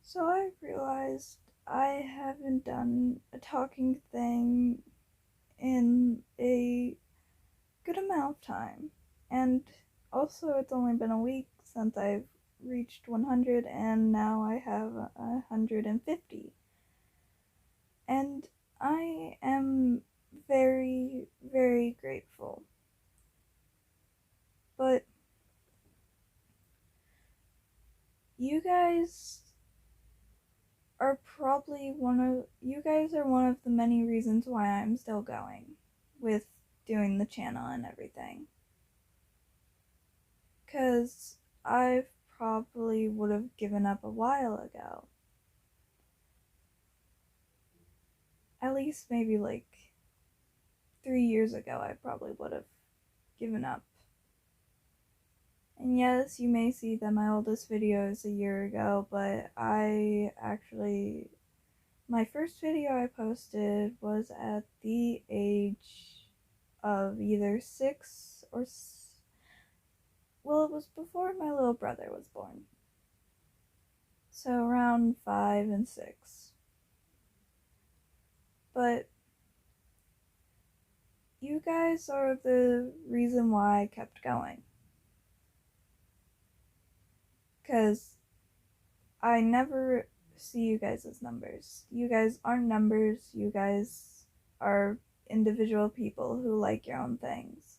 So I realized I haven't done a talking thing in a good amount of time. And also, it's only been a week since I've reached 100, and now I have 150. And I am very, very grateful. But you guys you guys are one of the many reasons why I'm still going with doing the channel and everything. Cause I probably would have given up a while ago. At least maybe like 3 years ago I probably would have given up. And yes, you may see that my oldest video is a year ago, but my first video I posted was at the age of either well, it was before my little brother was born. So around 5 and 6. But you guys are the reason why I kept going. Because I never see you guys as numbers. You guys aren't numbers. You guys are individual people who like your own things.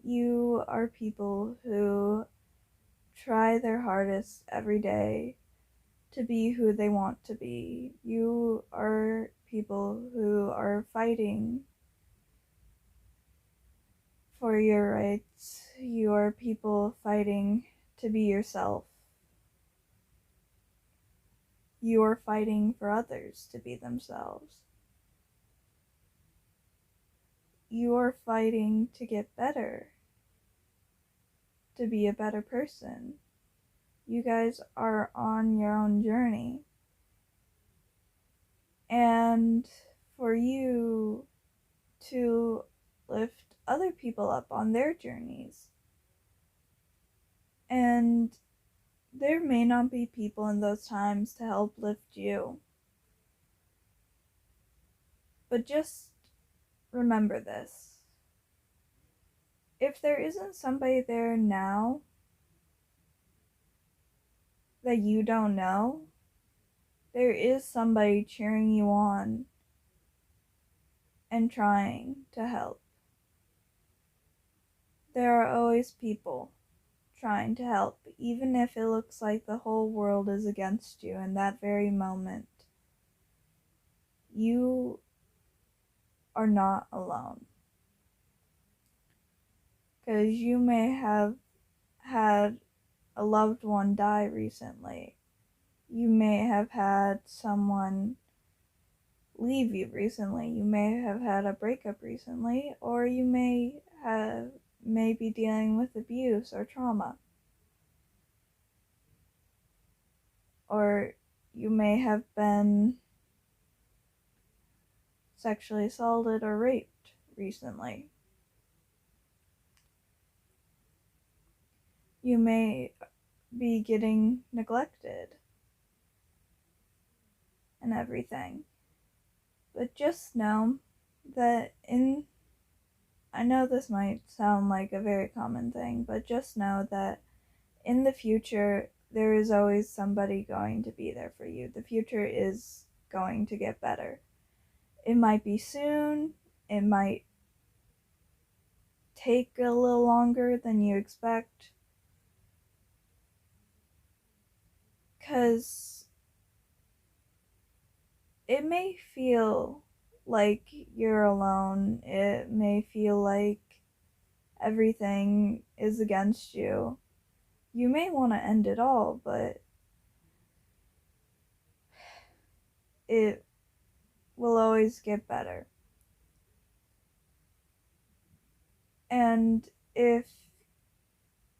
You are people who try their hardest every day to be who they want to be. You are people who are fighting for your rights. You are people fighting to be yourself. You are fighting for others to be themselves. You are fighting to get better, to be a better person. You guys are on your own journey. And for you to lift other people up on their journeys. And there may not be people in those times to help lift you. But just remember this. If there isn't somebody there now that you don't know, there is somebody cheering you on and trying to help. There are always people trying to help, even if it looks like the whole world is against you in that very moment. You are not alone. Because you may have had a loved one die recently. You may have had someone leave you recently. You may have had a breakup recently, or you may be dealing with abuse or trauma. Or you may have been sexually assaulted or raped recently. You may be getting neglected and everything. But just know that I know this might sound like a very common thing, but just know that in the future, there is always somebody going to be there for you. The future is going to get better. It might be soon, it might take a little longer than you expect, because it may feel like you're alone. It may feel like everything is against you. You may want to end it all, but it will always get better. And if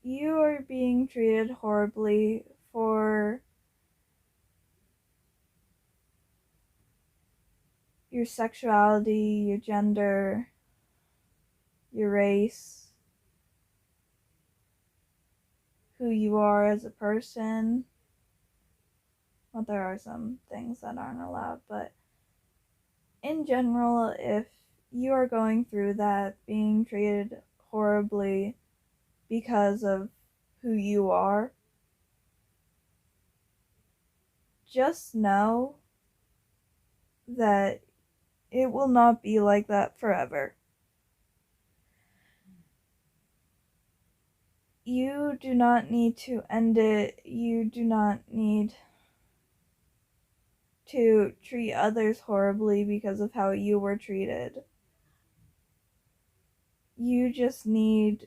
you are being treated horribly for your sexuality, your gender, your race, who you are as a person, Well, there are some things that aren't allowed, but in general, if you are going through that, being treated horribly because of who you are, just know that it will not be like that forever. You do not need to end it. You do not need to treat others horribly because of how you were treated. You just need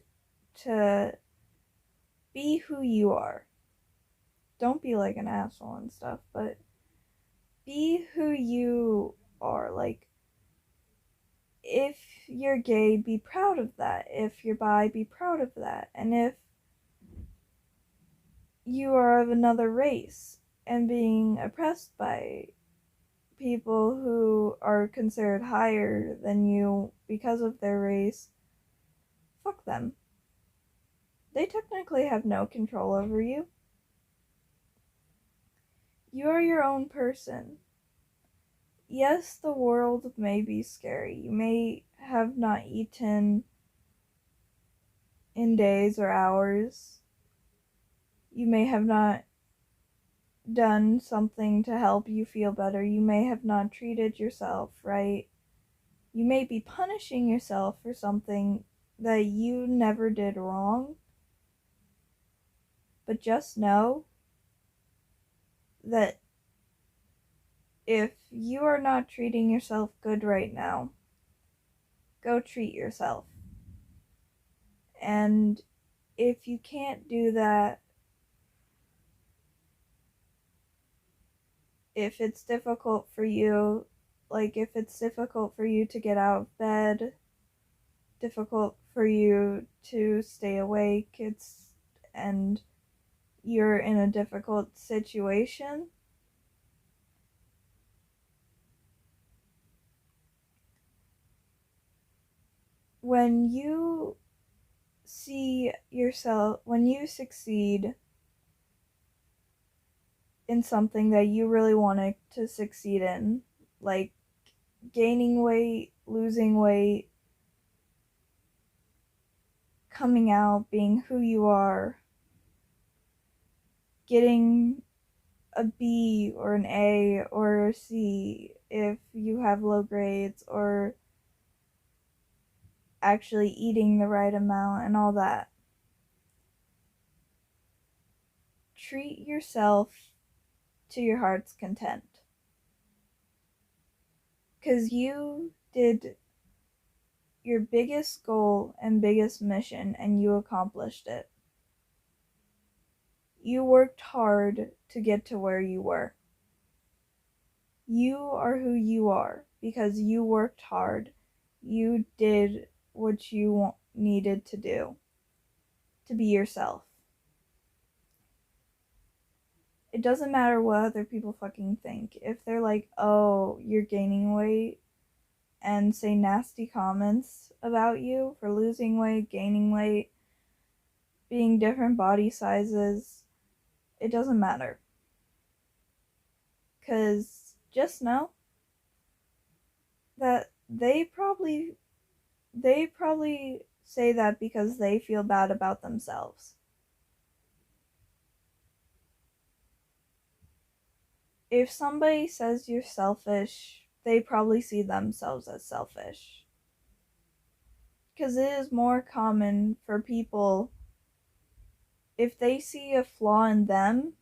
to be who you are. Don't be like an asshole and stuff, but be who you are. Like, if you're gay, be proud of that. If you're bi, be proud of that. And if you are of another race and being oppressed by people who are considered higher than you because of their race, fuck them. They technically have no control over you. You are your own person. Yes, the world may be scary. You may have not eaten in days or hours. You may have not done something to help you feel better. You may have not treated yourself right. You may be punishing yourself for something that you never did wrong. But just know that if you are not treating yourself good right now, go treat yourself. And if you can't do that, if it's difficult for you, like if it's difficult for you to get out of bed, difficult for you to stay awake, and you're in a difficult situation, when you succeed in something that you really wanted to succeed in, like gaining weight, losing weight, coming out, being who you are, getting a B or an A or a C if you have low grades, or actually eating the right amount and all that. Treat yourself to your heart's content. Because you did your biggest goal and biggest mission and you accomplished it. You worked hard to get to where you were. You are who you are because you worked hard. You did what you needed to do to be yourself. It doesn't matter what other people fucking think. If they're like, oh, you're gaining weight, and say nasty comments about you for losing weight, gaining weight, being different body sizes, it doesn't matter. Because just know that they probably say that because they feel bad about themselves. If somebody says you're selfish, they probably see themselves as selfish. Because it is more common for people, if they see a flaw in them,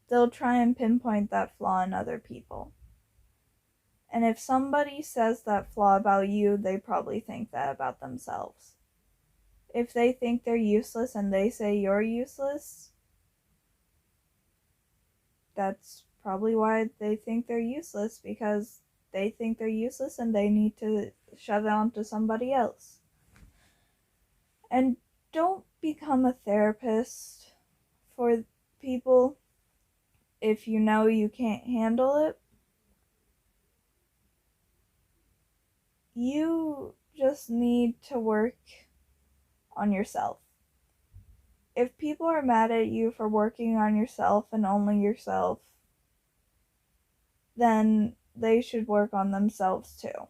they'll try and pinpoint that flaw in other people. And if somebody says that flaw about you, they probably think that about themselves. If they think they're useless and they say you're useless, that's probably why they think they're useless, because they think they're useless and they need to shove it onto somebody else. And don't become a therapist for people if you know you can't handle it. You just need to work on yourself. If people are mad at you for working on yourself and only yourself, then they should work on themselves too.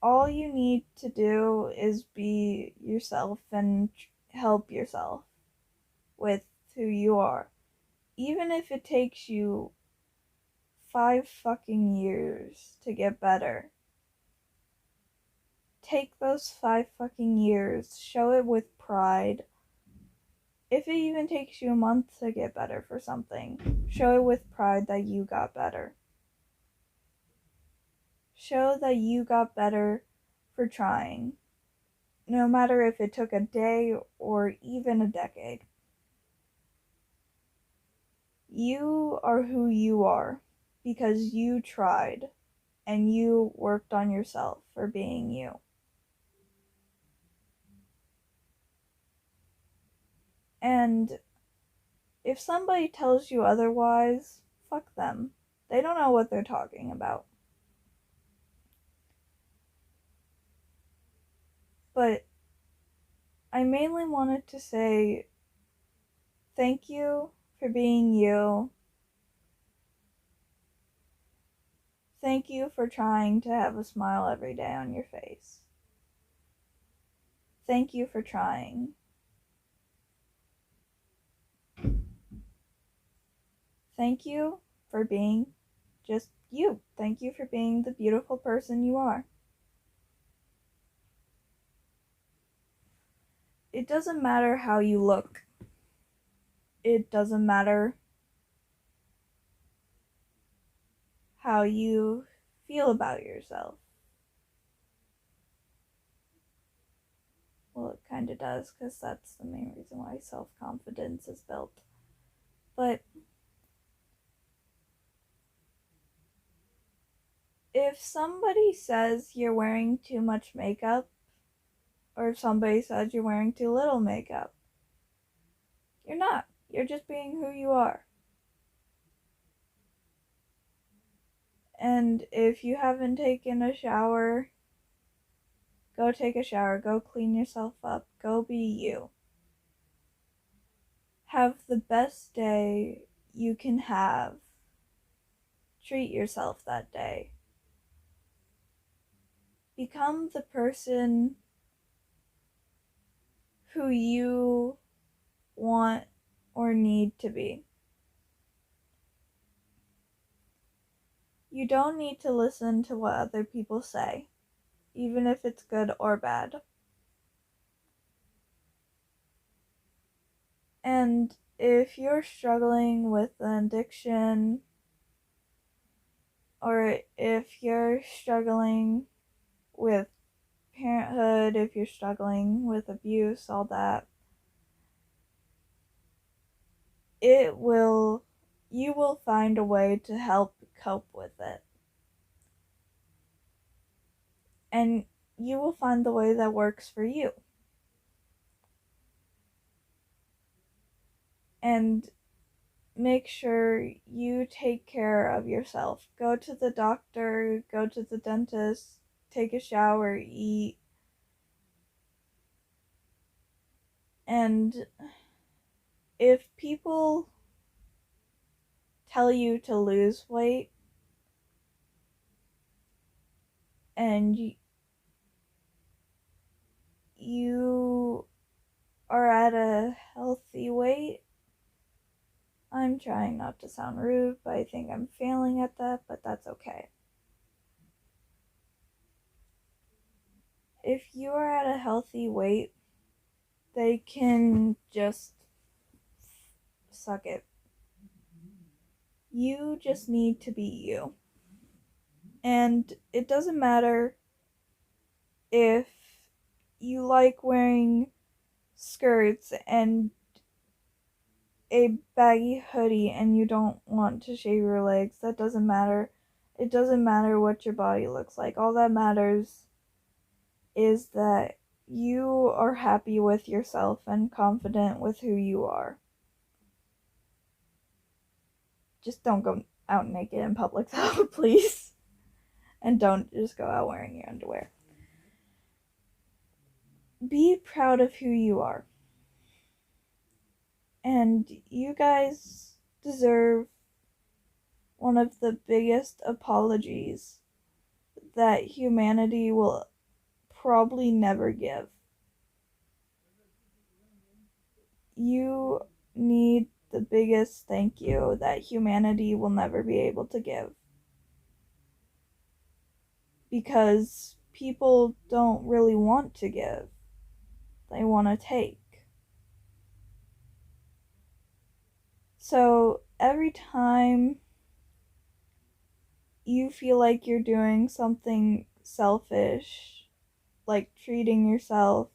All you need to do is be yourself and help yourself with who you are. Even if it takes you 5 fucking years to get better. Take those 5 fucking years, show it with pride. If it even takes you a month to get better for something, show it with pride that you got better. Show that you got better for trying, no matter if it took a day or even a decade. You are who you are because you tried and you worked on yourself for being you. And if somebody tells you otherwise, fuck them. They don't know what they're talking about. But I mainly wanted to say thank you for being you. Thank you for trying to have a smile every day on your face. Thank you for trying. Thank you for being just you. Thank you for being the beautiful person you are. It doesn't matter how you look. It doesn't matter how you feel about yourself. Well, it kind of does, because that's the main reason why self-confidence is built. But if somebody says you're wearing too much makeup, or if somebody says you're wearing too little makeup, you're not. You're just being who you are. And if you haven't taken a shower, go take a shower. Go clean yourself up. Go be you. Have the best day you can have. Treat yourself that day. Become the person who you want or need to be. You don't need to listen to what other people say, even if it's good or bad. And if you're struggling with an addiction, or if you're struggling with parenthood, if you're struggling with abuse, all that, you will find a way to help cope with it. And you will find the way that works for you. And make sure you take care of yourself. Go to the doctor, go to the dentist, take a shower, eat. And if people tell you to lose weight and you are at a healthy weight, I'm trying not to sound rude, but I think I'm failing at that, but that's okay. If you are at a healthy weight, they can just suck it. You just need to be you. And it doesn't matter if you like wearing skirts and a baggy hoodie and you don't want to shave your legs. That doesn't matter. It doesn't matter what your body looks like. All that matters is that you are happy with yourself and confident with who you are. Just don't go out naked in public though, please. And don't just go out wearing your underwear. Be proud of who you are. And you guys deserve one of the biggest apologies that humanity will probably never give. You need the biggest thank you that humanity will never be able to give. Because people don't really want to give, they want to take. So every time you feel like you're doing something selfish, like treating yourself,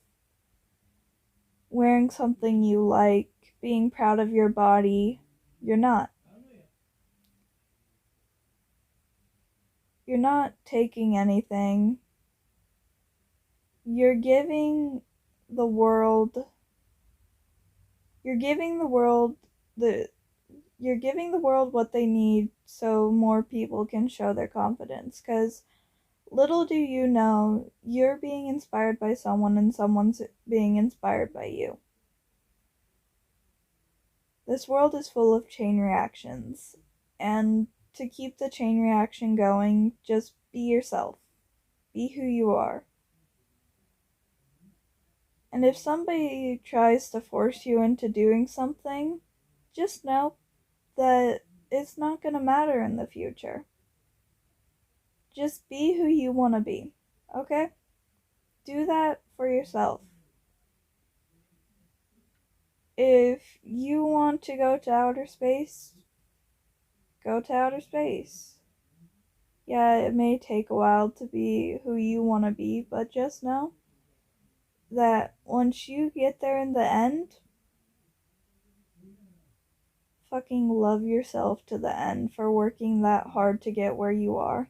wearing something you like, being proud of your body, you're not. You're not taking anything. You're giving the world what they need so more people can show their confidence, cuz little do you know, you're being inspired by someone and someone's being inspired by you. This world is full of chain reactions, and to keep the chain reaction going, just be yourself. Be who you are. And if somebody tries to force you into doing something, just know that it's not going to matter in the future. Just be who you want to be, okay? Do that for yourself. If you want to go to outer space, go to outer space. Yeah, it may take a while to be who you want to be, but just know that once you get there in the end, fucking love yourself to the end for working that hard to get where you are.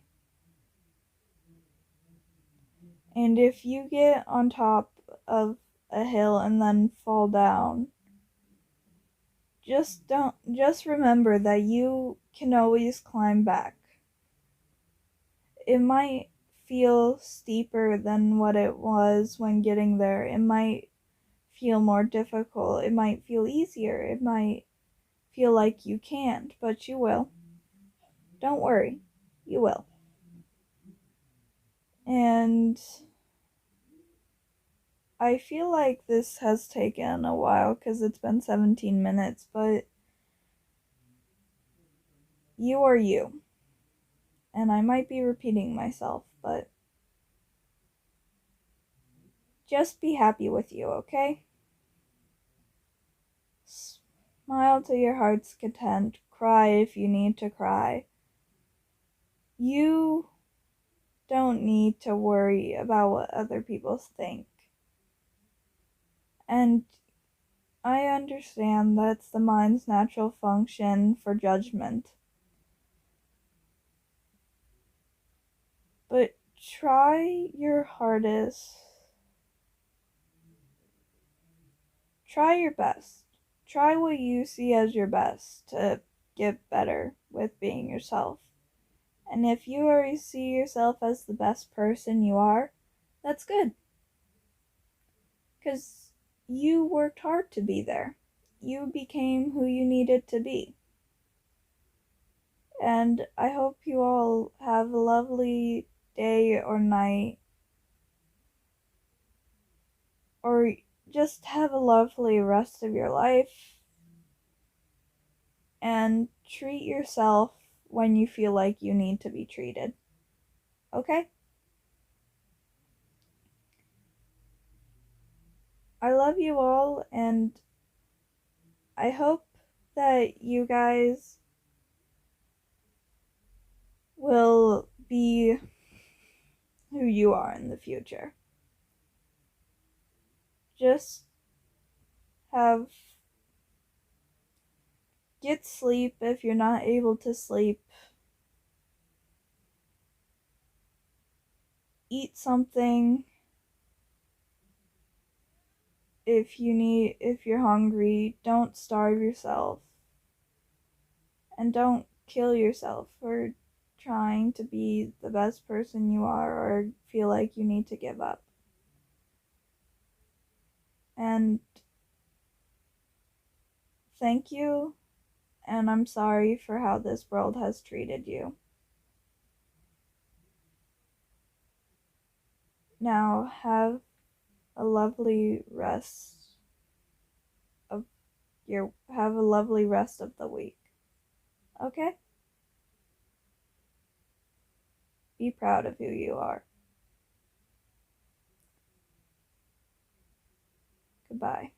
And if you get on top of a hill and then fall down, just remember that you can always climb back. It might feel steeper than what it was when getting there. It might feel more difficult. It might feel easier. It might feel like you can't, but you will. Don't worry. You will. And I feel like this has taken a while because it's been 17 minutes, but you are you. And I might be repeating myself, but just be happy with you, okay? Smile to your heart's content. Cry if you need to cry. You don't need to worry about what other people think. And I understand that's the mind's natural function for judgment. But try your hardest. Try your best. Try what you see as your best to get better with being yourself. And if you already see yourself as the best person you are, that's good. Because you worked hard to be there. You became who you needed to be. And I hope you all have a lovely day or night, or just have a lovely rest of your life. And treat yourself when you feel like you need to be treated. Okay? I love you all, and I hope that you guys will be who you are in the future. Just get sleep if you're not able to sleep. Eat something if you're hungry. Don't starve yourself. And don't kill yourself for trying to be the best person you are or feel like you need to give up. And thank you, and I'm sorry for how this world has treated you. Now have a lovely rest have a lovely rest of the week. Okay? Be proud of who you are. Goodbye.